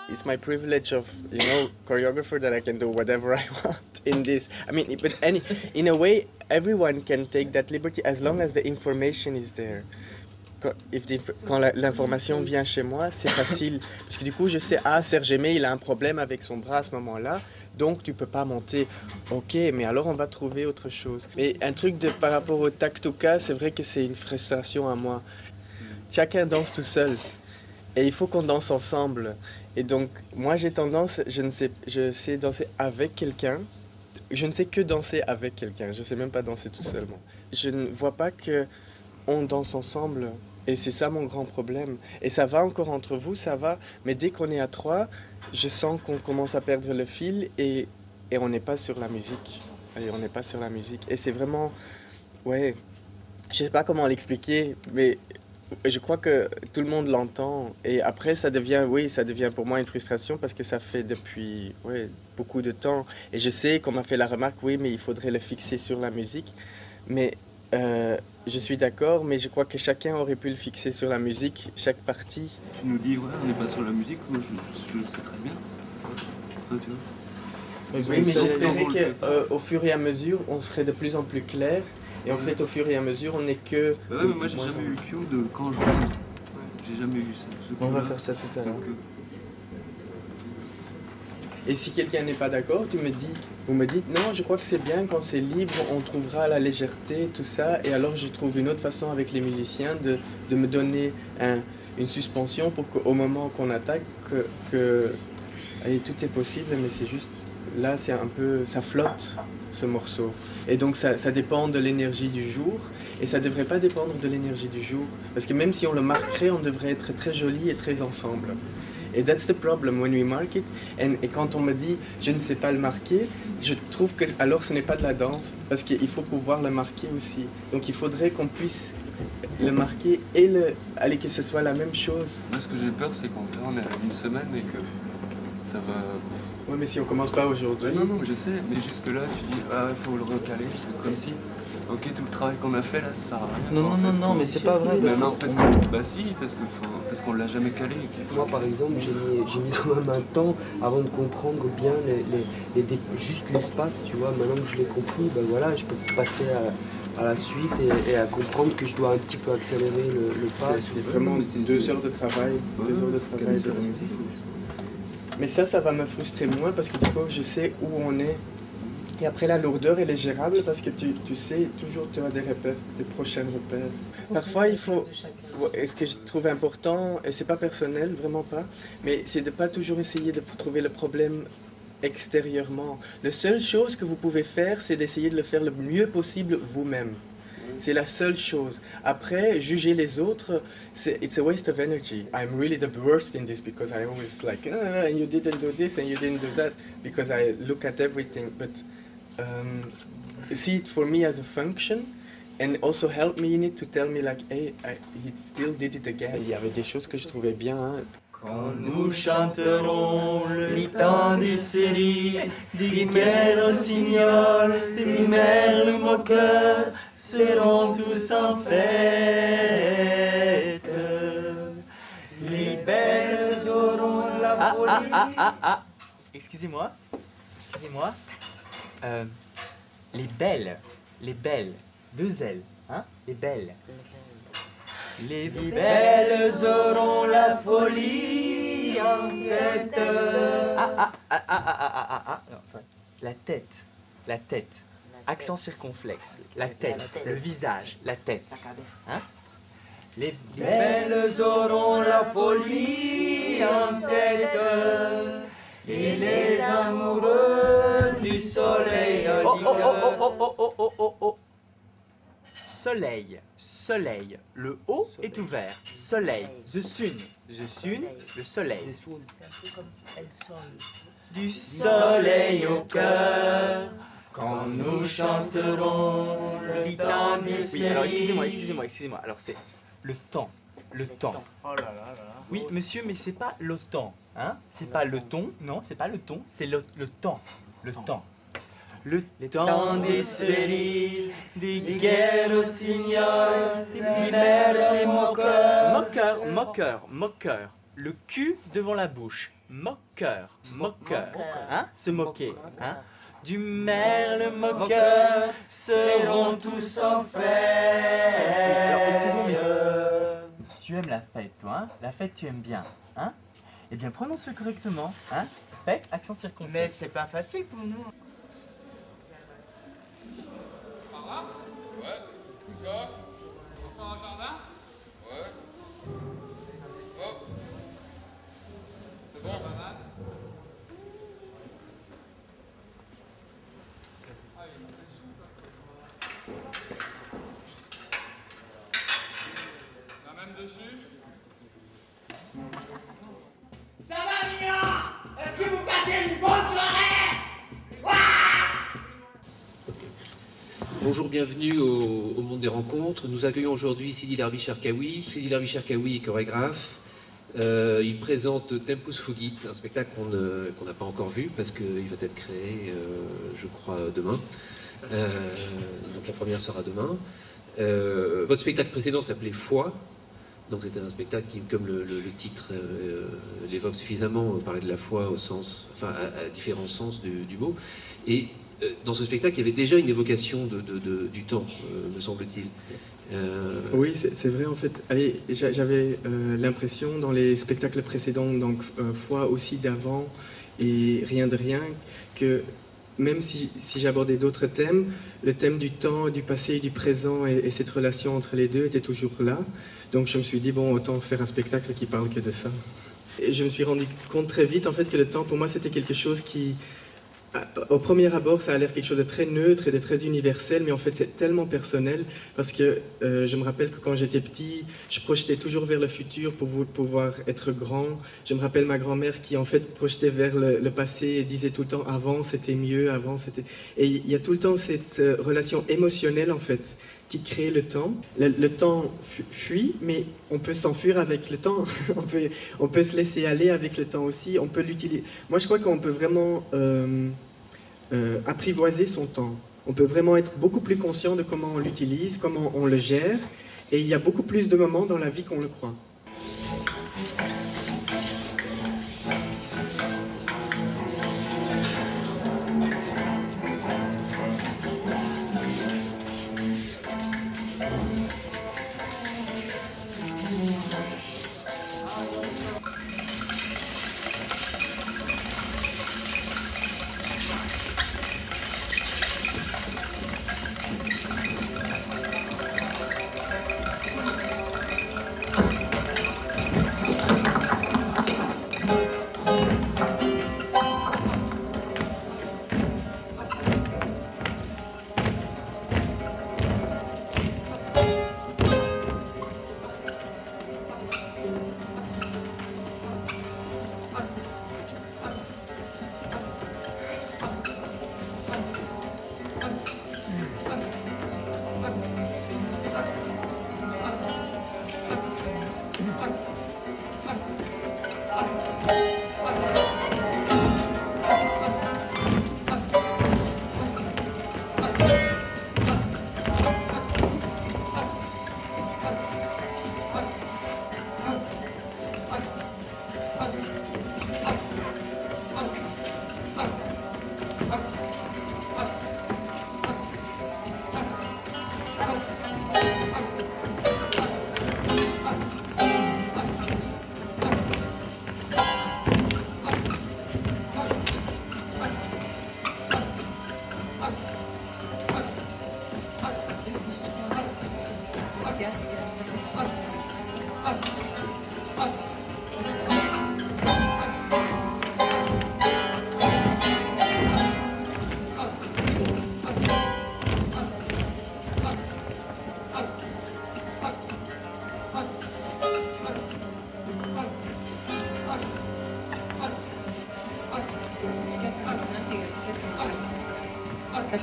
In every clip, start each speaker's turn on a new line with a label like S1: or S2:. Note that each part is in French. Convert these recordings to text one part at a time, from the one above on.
S1: it's my privilege of, you know, choreographer that I can do whatever I want in this. I mean, but in a way, everyone can take that liberty as long as the information is there. Quand l'information vient chez moi, c'est facile. Parce que du coup, je sais, ah, Serge Aimé, il a un problème avec son bras à ce moment-là, donc tu peux pas monter. Ok, mais alors on va trouver autre chose. Mais un truc par rapport au taktuka, c'est vrai que c'est une frustration à moi. Chacun danse tout seul. Et il faut qu'on danse ensemble. Et donc, moi j'ai tendance, je sais danser avec quelqu'un. Je ne sais que danser avec quelqu'un. Je ne sais même pas danser tout seul. Moi. Je ne vois pas qu'on danse ensemble. Et c'est ça mon grand problème. Et ça va encore entre vous, ça va. Mais dès qu'on est à trois, je sens qu'on commence à perdre le fil et on n'est pas sur la musique. Et on n'est pas sur la musique. Et c'est vraiment... Ouais, je sais pas comment l'expliquer, mais je crois que tout le monde l'entend. Et après, ça devient pour moi une frustration parce que ça fait depuis beaucoup de temps. Et je sais qu'on m'a fait la remarque, oui, mais il faudrait le fixer sur la musique. Mais... je suis d'accord, mais je crois que chacun aurait pu le fixer sur la musique, chaque partie.
S2: Tu nous dis, ouais, on n'est pas sur la musique, moi je le sais très bien. Toi, tu vois.
S1: Oui, mais j'espérais qu'au fur et à mesure, on serait de plus en plus clair. Et en fait, au fur et à mesure, on n'est que...
S2: Bah ouais, mais moi j'ai jamais eu le cue de quand je... J'ai jamais eu ça.
S1: On va faire ça tout à l'heure. Et si quelqu'un n'est pas d'accord, vous me dites, non, je crois que c'est bien quand c'est libre, on trouvera la légèreté, tout ça. Et alors je trouve une autre façon avec les musiciens de me donner une suspension pour qu'au moment qu'on attaque, allez, tout est possible, mais c'est juste, là c'est un peu, ça flotte ce morceau. Et donc ça dépend de l'énergie du jour, et ça ne devrait pas dépendre de l'énergie du jour. Parce que même si on le marquerait, on devrait être très joli et très ensemble. Et that's the problem when we mark it. Et quand on me dit je ne sais pas le marquer, je trouve que alors ce n'est pas de la danse, parce qu'il faut pouvoir le marquer aussi. Donc il faudrait qu'on puisse le marquer et allez, que ce soit la même chose.
S2: Moi ce que j'ai peur c'est qu'on est à une semaine et que ça va...
S1: Oui, mais si on commence pas aujourd'hui...
S2: Non, je sais, mais jusque là tu dis ah il faut le recaler, comme si... Ok, tout le travail qu'on a fait là, ça sert à rien.
S3: Non, mais c'est pas vrai.
S2: Parce que, bah si, parce qu'on l'a jamais calé.
S3: Moi, par exemple, j'ai mis quand même un temps avant de comprendre bien juste l'espace, tu vois. Maintenant que je l'ai compris, ben voilà, je peux passer à la suite et à comprendre que je dois un petit peu accélérer le pas.
S1: C'est vraiment 2 heures de travail. 2 heures de travail. Mais ça va me frustrer moins parce que du coup, je sais où on est. Et après, la lourdeur, elle est gérable parce que tu sais, toujours tu as des repères, des prochains repères. Parfois, il faut... Et ce que je trouve important, et c'est pas personnel, vraiment pas, mais c'est de pas toujours essayer de trouver le problème extérieurement. La seule chose que vous pouvez faire, c'est d'essayer de le faire le mieux possible vous-même. C'est la seule chose. Après, juger les autres, it's a waste of energy. I'm really the worst in this because I always like, and you didn't do this and you didn't do that, because I look at everything. But see it for me as a function and also help me in it to tell me like, hey, he still did it again. Il y avait des choses que je trouvais bien. Hein.
S4: Quand nous chanterons le litan des cerises, des merles rossignol, des merles moqueurs, seront tous en fête. Les belles auront la folie.
S5: Excusez-moi. Les belles, 2 L, hein? Les belles.
S4: Les belles auront la folie en tête.
S5: Non, la tête. Accent circonflexe. La tête. Le visage. La tête. Hein?
S4: Les belles auront la folie en tête. Et les amoureux du soleil en liqueur.
S5: Soleil. Le O est ouvert. Soleil. The sun, le soleil.
S4: Du soleil au cœur, quand nous chanterons le litan des cerises.
S5: Oui, alors excusez-moi. Alors c'est le temps.
S4: Oh là là.
S5: Oui, monsieur, mais c'est pas l'OTAN, hein? C'est pas le ton, non, c'est pas le ton, c'est le temps. Le temps. Le
S4: temps des cerises, des guerres rossignols, des merles et moqueurs.
S5: Moqueur. Le cul devant la bouche. Moqueur. Moqueur. Hein? Se moquer. Hein? Du merle moqueur seront tous en fête. Alors, excuse-moi, mais tu aimes la fête, toi, hein? La fête, tu aimes bien, hein? Eh bien, prononce-le correctement, hein? Fête, accent circonflexe.
S6: Mais c'est pas facile pour nous.
S7: Ouais. Quoi? On fait un jardin? Ouais. Oh. C'est bon? La même dessus?
S8: Ça va, mignon? Est-ce que vous passez une bonne soirée?
S9: Bonjour, bienvenue au Monde des Rencontres. Nous accueillons aujourd'hui Sidi Larbi Cherkaoui. Sidi Larbi Cherkaoui est chorégraphe. Il présente Tempus Fugit, un spectacle qu'on n'a pas encore vu parce qu'il va être créé, je crois, demain. Donc la première sera demain. Votre spectacle précédent s'appelait Foi. Donc c'était un spectacle qui, comme le titre l'évoque suffisamment, parlait de la foi au sens, enfin à différents sens du mot. Et dans ce spectacle, il y avait déjà une évocation du temps, me semble-t-il.
S10: Oui, c'est vrai en fait. Allez, j'avais l'impression dans les spectacles précédents, donc Foi aussi d'avant et Rien de rien, que même si j'abordais d'autres thèmes, le thème du temps, du passé et du présent et cette relation entre les deux était toujours là. Donc je me suis dit, bon, autant faire un spectacle qui parle que de ça. Et je me suis rendu compte très vite en fait que le temps pour moi c'était quelque chose qui, au premier abord, ça a l'air quelque chose de très neutre et de très universel, mais en fait c'est tellement personnel parce que je me rappelle que quand j'étais petit, je projetais toujours vers le futur pour pouvoir être grand. Je me rappelle ma grand-mère qui en fait projetait vers le passé et disait tout le temps avant c'était mieux, avant c'était... Et il y a tout le temps cette relation émotionnelle en fait qui crée le temps. Le temps fuit, mais on peut s'enfuir avec le temps. on peut se laisser aller avec le temps aussi. On peut l'utiliser. Moi, je crois qu'on peut vraiment apprivoiser son temps. On peut vraiment être beaucoup plus conscient de comment on l'utilise, comment on le gère. Et il y a beaucoup plus de moments dans la vie qu'on le croit.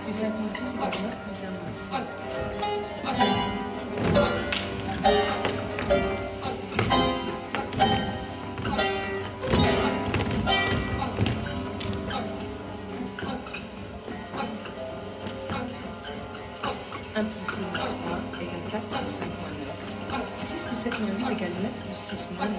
S11: Plus 7 moins 8 égale 9, plus 6 moins 9.